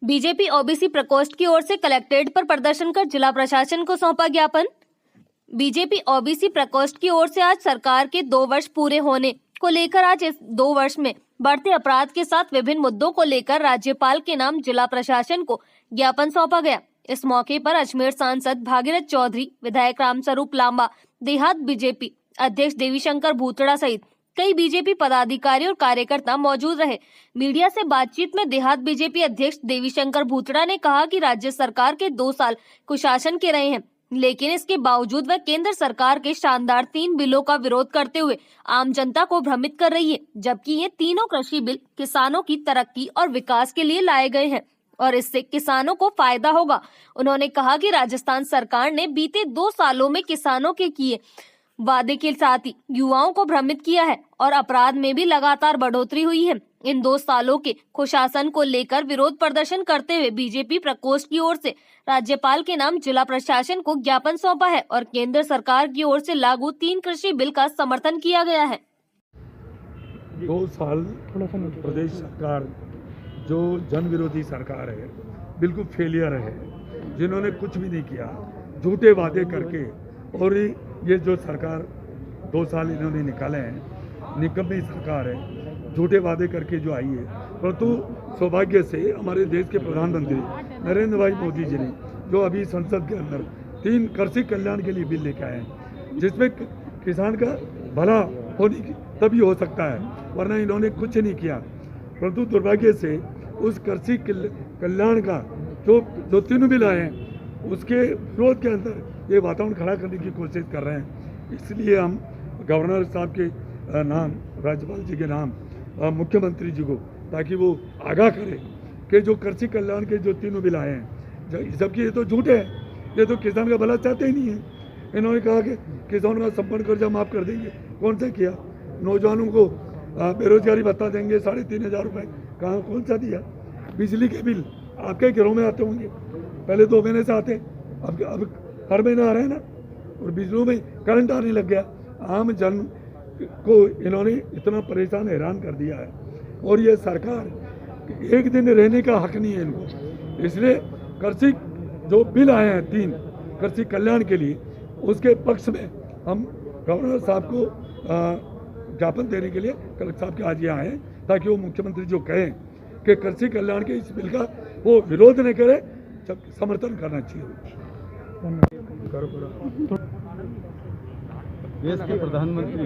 BJP OBC प्रकोष्ठ की ओर से कलेक्ट्रेट पर प्रदर्शन कर जिला प्रशासन को सौंपा ज्ञापन। बीजेपी ओबीसी प्रकोष्ठ की ओर से आज सरकार के 2 वर्ष पूरे होने को लेकर आज इस 2 वर्ष में बढ़ते अपराध के साथ विभिन्न मुद्दों को लेकर राज्यपाल के नाम जिला प्रशासन को ज्ञापन सौंपा गया। इस मौके पर अजमेर सांसद भागीरथ चौधरी, विधायक रामस्वरूप लांबा, देहात बीजेपी अध्यक्ष देवीशंकर भूतड़ा सहित कई बीजेपी पदाधिकारी और कार्यकर्ता मौजूद रहे। मीडिया से बातचीत में देहात बीजेपी अध्यक्ष देवीशंकर भूतड़ा ने कहा कि राज्य सरकार के 2 साल कुशासन के रहे हैं, लेकिन इसके बावजूद वह केंद्र सरकार के शानदार 3 बिलों का विरोध करते हुए आम जनता को भ्रमित कर रही है, जबकि ये तीनों कृषि बिल किसानों की तरक्की और विकास के लिए लाए गए हैं और इससे किसानों को फायदा होगा। उन्होंने कहा कि राजस्थान सरकार ने बीते 2 सालों में किसानों के किए वादे के साथ ही युवाओं को भ्रमित किया है और अपराध में भी लगातार बढ़ोतरी हुई है। इन 2 सालों के कुशासन को लेकर विरोध प्रदर्शन करते हुए बीजेपी प्रकोष्ठ की ओर से राज्यपाल के नाम जिला प्रशासन को ज्ञापन सौंपा है और केंद्र सरकार की ओर से लागू 3 कृषि बिल का समर्थन किया गया है। 2 साल प्रदेश सरकार जो जन विरोधी सरकार है, बिल्कुल फेलियर है, जिन्होंने कुछ भी नहीं किया, झूठे वादे करके, और ये जो सरकार 2 साल इन्होंने निकाले हैं, निकम्मी सरकार है, झूठे वादे करके जो आई है। परंतु सौभाग्य से हमारे देश के प्रधानमंत्री नरेंद्र भाई मोदी जी ने जो अभी संसद के अंदर 3 कृषि कल्याण के लिए बिल लेके आए हैं, जिसमें किसान का भला होने तभी हो सकता है, वरना इन्होंने कुछ नहीं किया। परंतु दुर्भाग्य से उस कृषि कल्याण का जो 3 बिल आए हैं, उसके विरोध के अंदर ये वातावरण खड़ा करने की कोशिश कर रहे हैं। इसलिए हम गवर्नर साहब के नाम, राज्यपाल जी के नाम, मुख्यमंत्री जी को, ताकि वो आगाह करें कि जो कृषि कल्याण के जो 3 बिल आए हैं, जबकि ये तो झूठे हैं, ये तो किसान का भला चाहते ही नहीं है। इन्होंने कहा कि किसानों का संपूर्ण कर्जा माफ़ कर देंगे, कौन सा किया? नौजवानों को बेरोजगारी भत्ता देंगे 3,500 रुपये, कहाँ, कौन सा दिया? बिजली के बिल आपके घरों में आते होंगे, पहले 2 महीने से आते, अब हर महीने आ रहे हैं ना, और बिजलियों में करंट आने लग गया। आम जन को इन्होंने इतना परेशान, हैरान कर दिया है, और ये सरकार एक दिन रहने का हक नहीं है इनको। इसलिए कृषि जो बिल आए हैं 3 कृषि कल्याण के लिए, उसके पक्ष में हम गवर्नर साहब को ज्ञापन देने के लिए कलेक्टर साहब के आज यहाँ आए, ताकि वो मुख्यमंत्री जो कहें कि कृषि कल्याण के इस बिल का वो विरोध नहीं करे, जब समर्थन करना चाहिए। देश के प्रधानमंत्री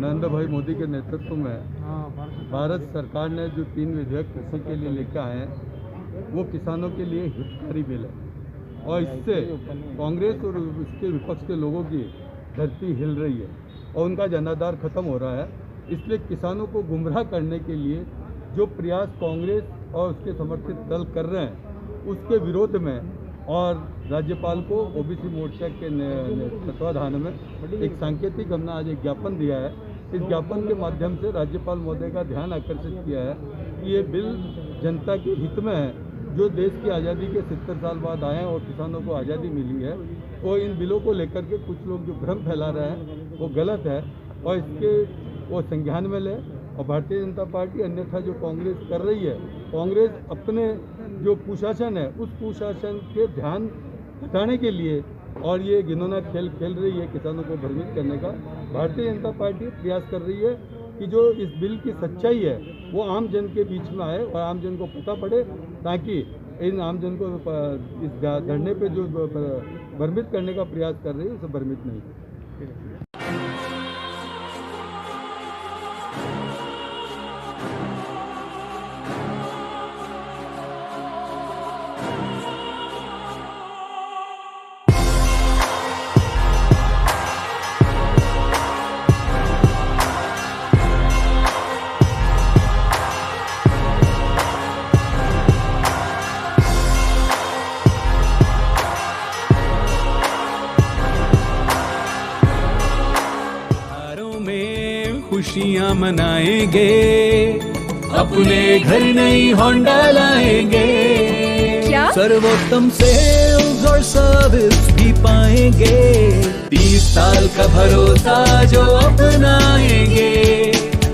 नरेंद्र भाई मोदी के नेतृत्व में भारत सरकार ने जो 3 विधेयक कृषि के लिए लेकर आए हैं, वो किसानों के लिए हितकारी बिल है, और इससे कांग्रेस और उसके विपक्ष के लोगों की धरती हिल रही है और उनका जनाधार खत्म हो रहा है। इसलिए किसानों को गुमराह करने के लिए जो प्रयास कांग्रेस और उसके समर्थित दल कर रहे हैं, उसके विरोध में और राज्यपाल को ओबीसी मोर्चा के तत्वाधान में एक सांकेतिक हमने आज एक ज्ञापन दिया है। इस ज्ञापन के माध्यम से राज्यपाल महोदय का ध्यान आकर्षित किया है कि ये बिल जनता के हित में है, जो देश की आज़ादी के 70 साल बाद आए हैं और किसानों को आज़ादी मिली है। तो इन बिलों को लेकर के कुछ लोग जो भ्रम फैला रहे हैं, वो गलत है, और इसके वो संज्ञान में ले। और भारतीय जनता पार्टी अन्यथा जो कांग्रेस कर रही है, कांग्रेस अपने जो कुशासन है, उस कुशासन के ध्यान हटाने के लिए और ये घिनौना खेल खेल रही है किसानों को भ्रमित करने का। भारतीय जनता पार्टी प्रयास कर रही है कि जो इस बिल की सच्चाई है वो आम जन के बीच में आए और आम जन को पता पड़े, ताकि इन आम जन को इस धरने पे जो भ्रमित करने का प्रयास कर रही है उसे भ्रमित नहीं। खुशियाँ मनाएंगे, अपने घर नई होंडा लाएंगे, क्या सर्वोत्तम सेल्स और सर्विस भी पाएंगे, 30 साल का भरोसा जो अपनाएंगे,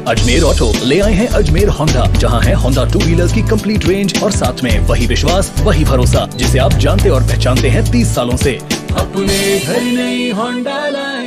अजमेर ऑटो ले आए हैं अजमेर होंडा, जहां है होंडा टू व्हीलर की कंप्लीट रेंज और साथ में वही विश्वास, वही भरोसा जिसे आप जानते और पहचानते हैं 30 सालों से। अपने घर नई होंडा लाएंगे।